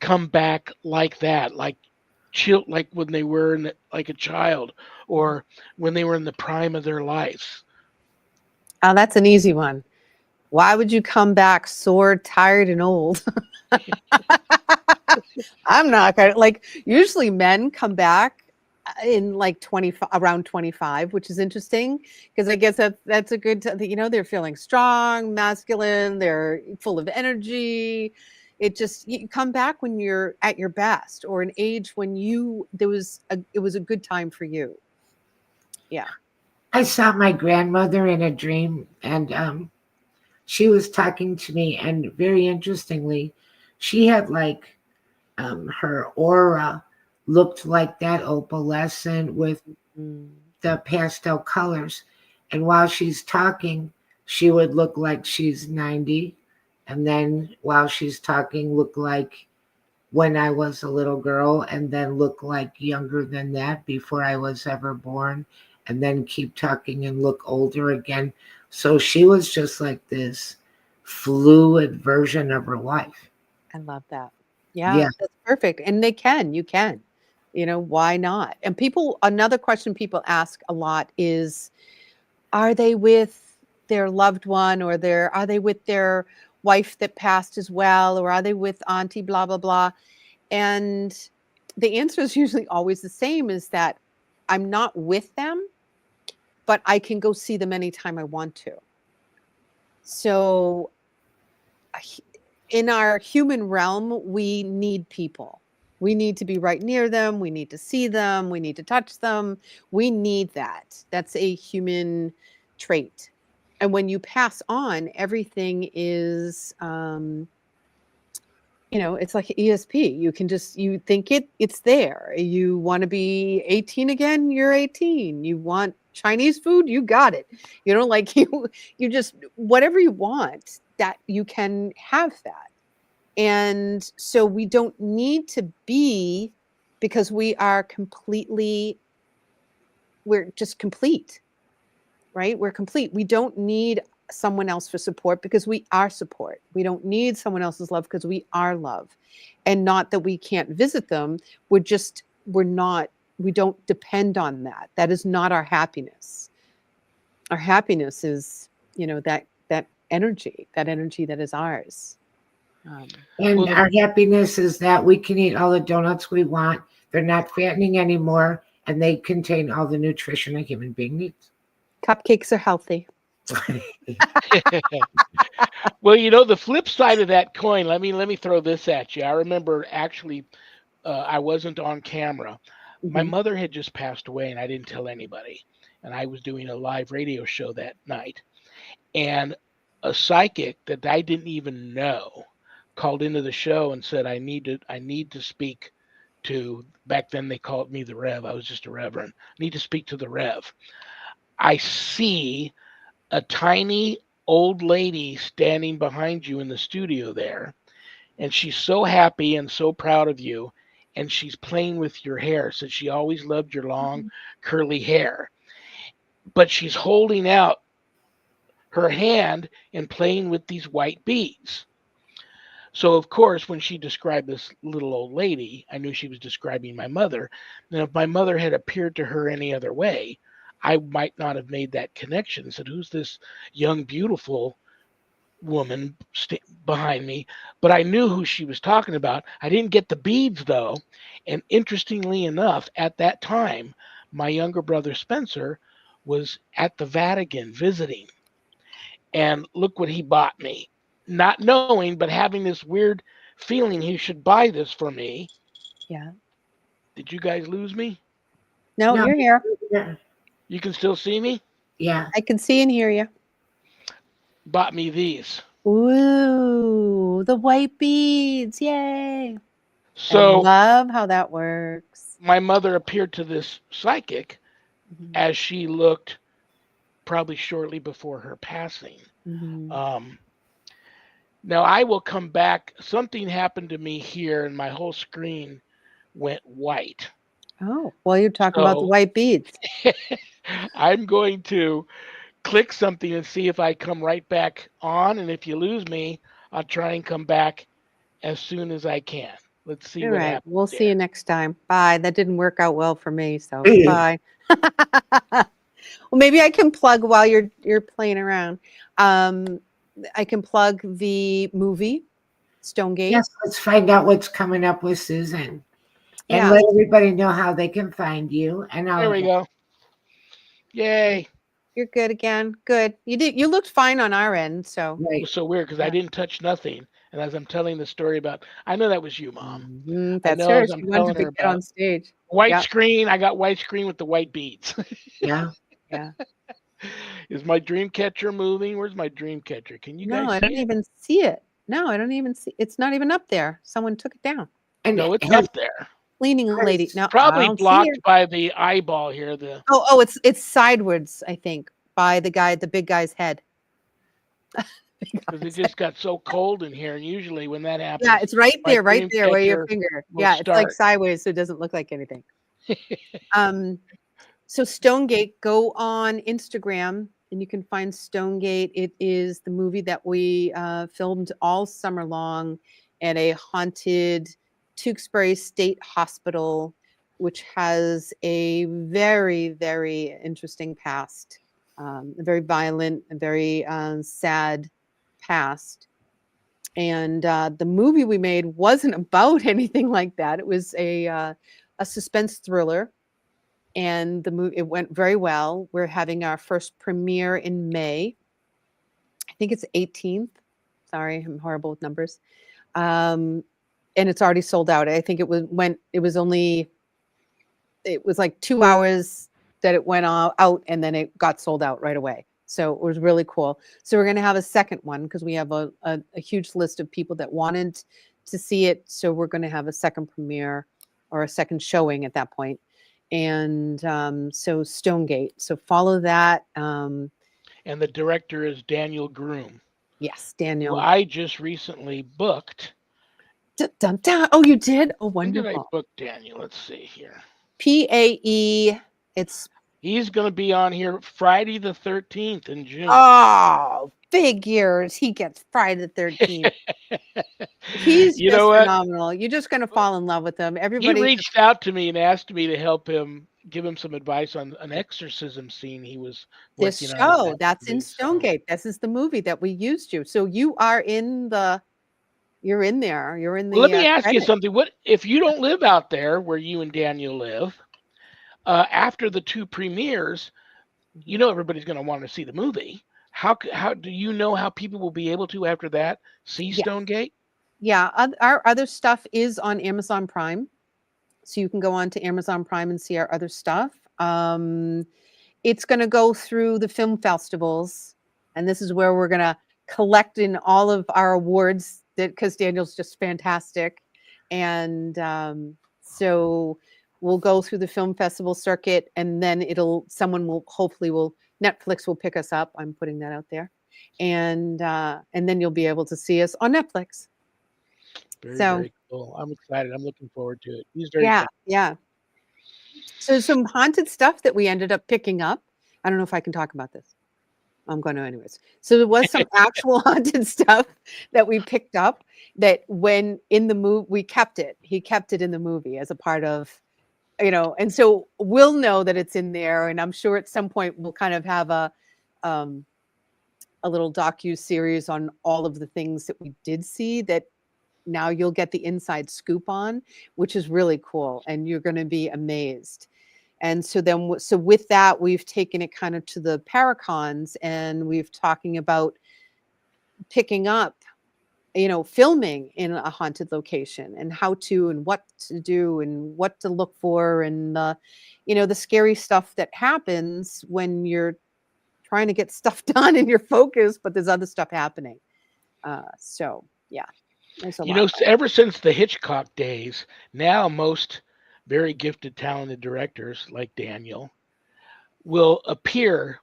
come back like that, like when they were like a child, or when they were in the prime of their lives? Oh, that's an easy one. Why would you come back sore, tired, and old? I'm not gonna like. Usually, men come back in like 25, around 25, which is interesting because I guess that's a good. They're feeling strong, masculine. They're full of energy. You come back when you're at your best, or an age when it was a good time for you. Yeah. I saw my grandmother in a dream, and she was talking to me, and very interestingly, she had like her aura looked like that opalescent with Mm. the pastel colors. And while she's talking, she would look like she's 90. And then while she's talking, look like when I was a little girl, and then look like younger than that before I was ever born, and then keep talking and look older again. So she was just like this fluid version of her life. I love that. Yeah, Yeah. that's perfect. And you can. Why not? And another question people ask a lot is, are they with their loved one, or are they with their wife that passed as well, or are they with auntie blah blah blah? And the answer is usually always the same, is that I'm not with them, but I can go see them anytime I want to. So in our human realm, we need people. We need to be right near them. We need to see them. We need to touch them. We need that. That's a human trait. And when you pass on, everything is, it's like ESP. You can just, you think it's there. You want to be 18 again, you're 18. You want Chinese food, you got it. Like you just, whatever you want, that you can have that. And so we don't need to be, because we're just complete, right? We're complete. We don't need someone else for support because we are support. We don't need someone else's love because we are love. And not that we can't visit them. We don't depend on that. That is not our happiness. Our happiness is, that energy that is ours. And our happiness is that we can eat all the donuts we want. They're not fattening anymore, and they contain all the nutrition a human being needs. Cupcakes are healthy. Well, the flip side of that coin, let me throw this at you. I remember actually I wasn't on camera. My Mhm. mother had just passed away and I didn't tell anybody. And I was doing a live radio show that night. And a psychic that I didn't even know called into the show and said I need to speak to, back then they called me the Rev. I was just a reverend. I need to speak to the Rev. I see a tiny old lady standing behind you in the studio there, and she's so happy and so proud of you, and she's playing with your hair. Said she always loved your long curly hair, but she's holding out her hand and playing with these white beads. So of course, when she described this little old lady, I knew she was describing my mother. And if my mother had appeared to her any other way, I might not have made that connection. Said, "Who's this young, beautiful woman behind me?" But I knew who she was talking about. I didn't get the beads though. And interestingly enough, at that time, my younger brother Spencer was at the Vatican visiting. And look what he bought me. Not knowing, but having this weird feeling he should buy this for me. Yeah. Did you guys lose me? No, No, you're here. You can still see me? yeah. I can see and hear you. Bought me these. Ooh, the white beads. Yay. I So love how that works. my mother appeared to this psychic Mhm. as she looked probably shortly before her passing. Mhm. Um, Now I will come back. Something happened to me here, and my whole screen went white. Oh, well, you're talking about the So white beads. I'm going to click something and see if I come right back on. And if you lose me, I'll try and come back as soon as I can. Let's see All what right. happens We'll see you there. next time. Bye. That didn't work out well for me, so bye. Well, maybe I can plug while you're playing around. Um, I can plug the movie Stonegate. Yes, let's find out what's coming up with Susan and Yeah. let everybody know how they can find you and all There of we that. go. Yay. You're good again. Good. You looked fine on our end, so It Right. was so weird because I yeah. didn't touch nothing. And as I'm telling the story about, I know that was you, Mom. I That's know her. as I'm She wanted telling to her get on about stage. white Yeah. screen, I got white screen with the white beads. Yeah. Yeah. Is my dream catcher moving? Where's my dream catcher? Can you No, guys I see don't it? even see it. No, I don't even see. It's not even up there. Someone took it down. And No, it's has, up there. Cleaning lady. has No, I Probably don't see her. blocked by the eyeball here. The Oh, it's sideways, I think, by the big guy's head. Big because it guy's head. just got so cold in here, and usually when that Yeah, happens, it's right my right dream there where your catcher finger. will Yeah, it's like start. sideways, so it doesn't look like anything. So Stonegate, go on Instagram and you can find Stonegate. It is the movie that we filmed all summer long at a haunted Tewksbury State Hospital, which has a very, very interesting past, a very violent, a very sad past. And the movie we made wasn't about anything like that. It was a suspense thriller, and the movie, it went very well. We're having our first premiere in May. I think it's 18th. Sorry, I'm horrible with numbers. Um, and it's already sold out. I think it was like 2 hours that it went out, and then it got sold out right away. So it was really cool. So we're going to have a second one because we have a huge list of people that wanted to see it. So we're going to have a second premiere or a second showing at that point. And so Stonegate. So follow that. And the director is Daniel Groom, Yes, who Daniel. I just recently booked. Dun, dun, dun. Oh, you did? Oh, When did I wonderful. book Daniel? Let's see here. PAE. It's He's going to be on here Friday the 13th in June. oh, figures. He gets Friday the 13th. He's You know just what? phenomenal. You're just gonna fall in love with him. He Everybody just reached out to me and asked me to help him, give him some advice on an exorcism scene he was this working on in show, that that's in movie. So, Stonegate. This is the movie that we used you. So you are in the you're in there. You're in well, let the, me ask you credit. something. What if you don't live out there where you and Daniel live? After the two premieres, you Mhm. know everybody's going to want to see the movie. How do you know how people will be able to after that see Yes. Stonegate? Yeah, our other stuff is on Amazon Prime. So you can go on to Amazon Prime and see our other stuff. It's gonna go through the film festivals, and this is where we're gonna collect in all of our awards that because Daniel's just fantastic. And so we'll go through the film festival circuit, and then it'll someone will hopefully will Netflix will pick us up. I'm putting that out there, and then you'll be able to see us on Netflix. Very, So very cool. I'm excited. I'm looking forward to it. He's very yeah, talented. yeah. So some haunted stuff that we ended up picking up. I don't know if I can talk about this. I'm going to anyways. So there was some actual haunted stuff that we picked up that when in the movie we kept it. He kept it in the movie as a part of, and so we'll know that it's in there, and I'm sure at some point we'll kind of have um a little docu series on all of the things that we did see that now you'll get the inside scoop on, which is really cool, and you're going to be amazed. And so then, so with that, we've taken it kind of to the Paracons, and we've talking about picking up, filming in a haunted location and how to and what to do and what to look for and the scary stuff that happens when you're trying to get stuff done and you're focused, but there's other stuff happening. So yeah, there's a You lot. know, ever since the Hitchcock days, now most very gifted, talented directors like Daniel will appear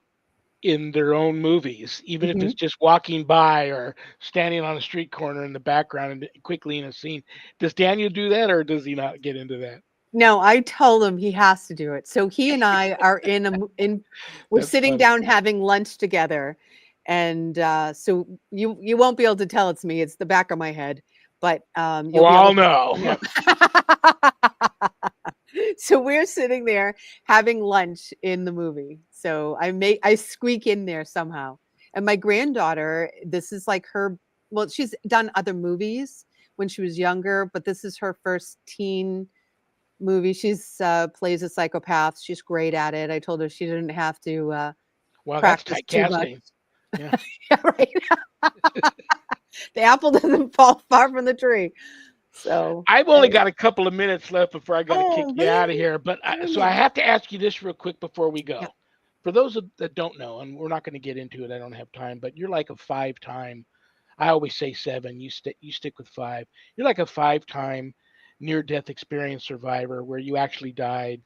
in their own movies, even if Mhm. it's just walking by or standing on a street corner in the background and quickly in a scene. Does Daniel do that, or does he not get into that? No, I told him he has to do it. So he and I are we're That's sitting funny. down having lunch together, and so you won't be able to tell it's me. It's the back of my head, but you'll be able Well, to. no. Yeah. So we're sitting there having lunch in the movie. So I squeak in there somehow. And my granddaughter, this is like her. Well, she's done other movies when she was younger, but this is her first teen movie. She's plays a psychopath. She's great at it. I told her she didn't have to Wow, that's practice tight too much. casting. Yeah. Yeah, right. The apple doesn't fall far from the tree. So, I've only anyway. got a couple of minutes left before I got to kick Oh, you out of really? here. But Darn so I it. have to ask you this real quick before we Yeah. go. For those that don't know, and we're not going to get into it, I don't have time. But you're like a five-time. I always say seven. You stick with five. You're like a five-time near-death experience survivor where you actually died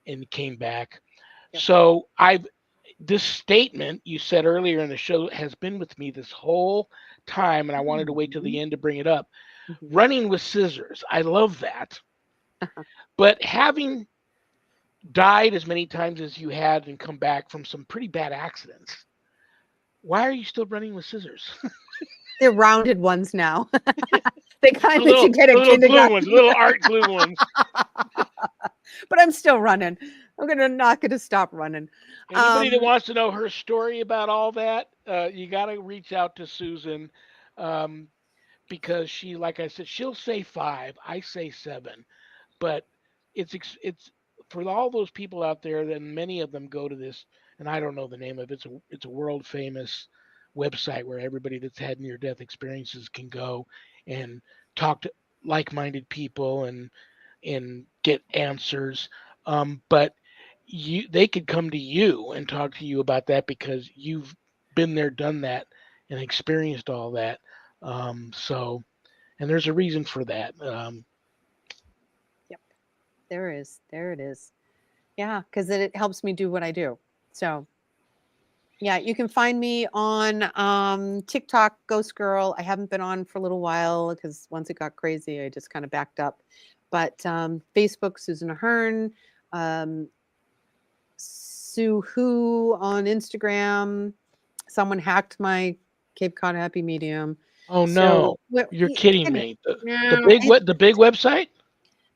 and came back. Yep. So I've this statement you said earlier in the show has been with me this whole time, and I wanted to wait till the Mhm, end to bring it up. mhm. Running with scissors. I love that. But having died as many times as you had and come back from some pretty bad accidents, why are you still running with scissors? They're rounded ones now. The kind the that you little get the in little glue ones, kindergarten. the little art glue ones. But I'm still running. I'm not gonna stop running. Anybody that Um, wants to know her story about all that, you got to reach out to Susan, um, because she, like I said, she'll say five, I say seven, but it's for all those people out there. Then many of them go to this, and I don't know the name of it. It's a world famous website where everybody that's had near-death experiences can go and talk to like-minded people and get answers. But they could come to you and talk to you about that because you've been there, done that, and experienced all that. So, and there's a reason for that. Yep. There is. There it is. Yeah, because it helps me do what I do. So yeah, you can find me on TikTok, Ghost Girl. I haven't been on for a little while because once it got crazy, I just kind of backed up. But Facebook, Susan Ahearn, um, Sue Who on Instagram. Someone hacked my Cape Cod Happy Medium. Oh So no, you're kidding kind of, me. no, The big website?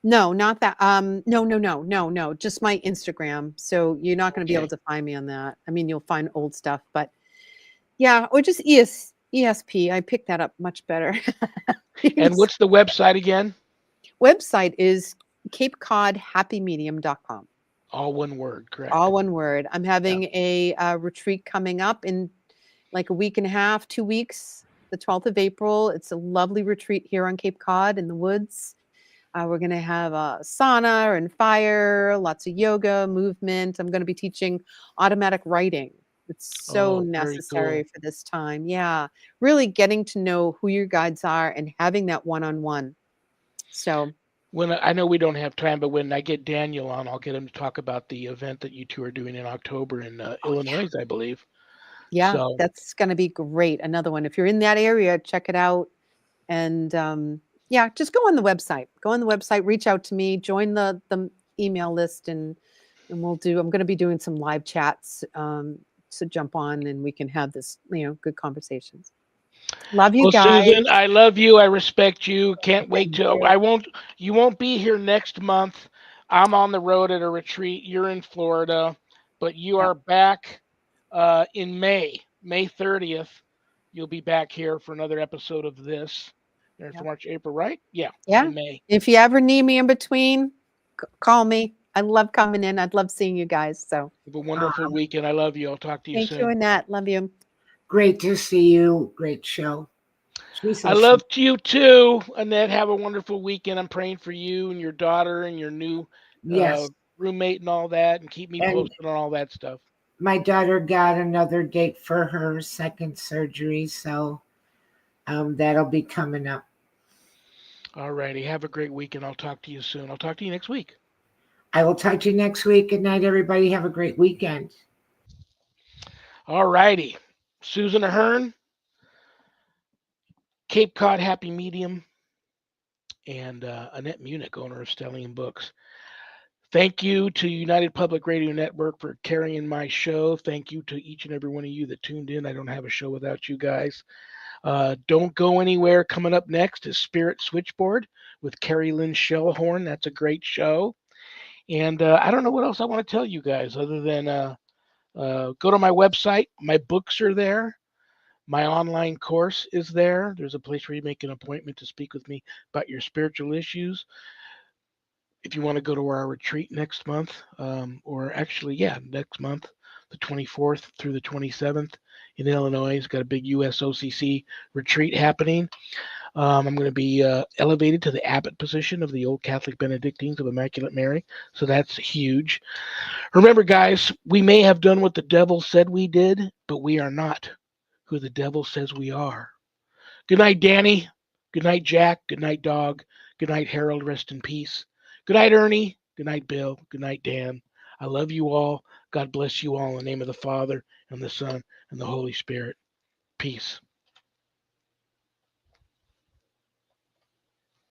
no, not that. No. Just my Instagram. So you're not going to be able Okay. to find me on that. I mean, you'll find old stuff, but yeah, or just ESP. I picked that up much better. And what's the website again? Website is capecodhappymedium.com. All one word, correct? All one word. I'm Yeah. having a retreat coming up in like a week and a half, 2 weeks, the 12th of April. It's a lovely retreat here on Cape Cod in the woods. We're going to have a sauna and fire, lots of yoga, movement. I'm going to be teaching automatic writing. It's so Oh, very necessary cool. for this time. Yeah. Really getting to know who your guides are and having that one on one. So, When I know we don't have time, but when I get Daniel on, I'll get him to talk about the event that you two are doing in October in oh, yeah. Illinois, I believe. Yeah. So, That's going to be great. Another one. If you're in that area, check it out. And yeah, just go on the website. Go on the website, reach out to me, join the email list, and we'll do. I'm going to be doing some live chats. So jump on and we can have this, good conversations. Love you well, guys. Susan, I love you. I respect you. Can't wait Thank to. you. You won't be here next month. I'm on the road at a retreat. You're in Florida, but you Yep. are back in May 30th. You'll be back here for another episode of this. There's Yep. March, April, right? Yeah, Yeah. in May. If you ever need me in between, call me. I love coming in. I'd love seeing you guys. So Have a Uh, wonderful weekend. I love you. I'll talk to you thank you, soon. Annette. Love you. Great to see you. Great show. I Jesus. love you too, Annette. Have a wonderful weekend. I'm praying for you and your daughter and your new uh, Yes. roommate and all that, and keep me And posted on all that stuff. my daughter got another date for her second surgery, so that'll be coming up. All righty. Have a great weekend. I'll talk to you soon. I'll talk to you next week. I will talk to you next week. Good night, everybody. Have a great weekend. All righty. Susan Ahearn, Cape Cod Happy Medium, and Annette Munich, owner of Stellium Books. Thank you to United Public Radio Network for carrying my show. Thank you to each and every one of you that tuned in. I don't have a show without you guys. Don't go anywhere. Coming up next is Spirit Switchboard with Carrie Lynn Shellhorn. That's a great show. And I don't know what else I want to tell you guys other than go to my website. My books are there. My online course is there. There's a place where you make an appointment to speak with me about your spiritual issues. If you want to go to our retreat next month, or actually, yeah, next month, the 24th through the 27th in Illinois, it's got a big USOCC retreat happening. I'm going to be elevated to the abbot position of the Old Catholic Benedictines of Immaculate Mary. So that's huge. Remember, guys, we may have done what the devil said we did, but we are not who the devil says we are. Good night, Danny. Good night, Jack. Good night, Dog. Good night, Harold. Rest in peace. Good night, Ernie. Good night, Bill. Good night, Dan. I love you all. God bless you all in the name of the Father and the Son and the Holy Spirit. Peace.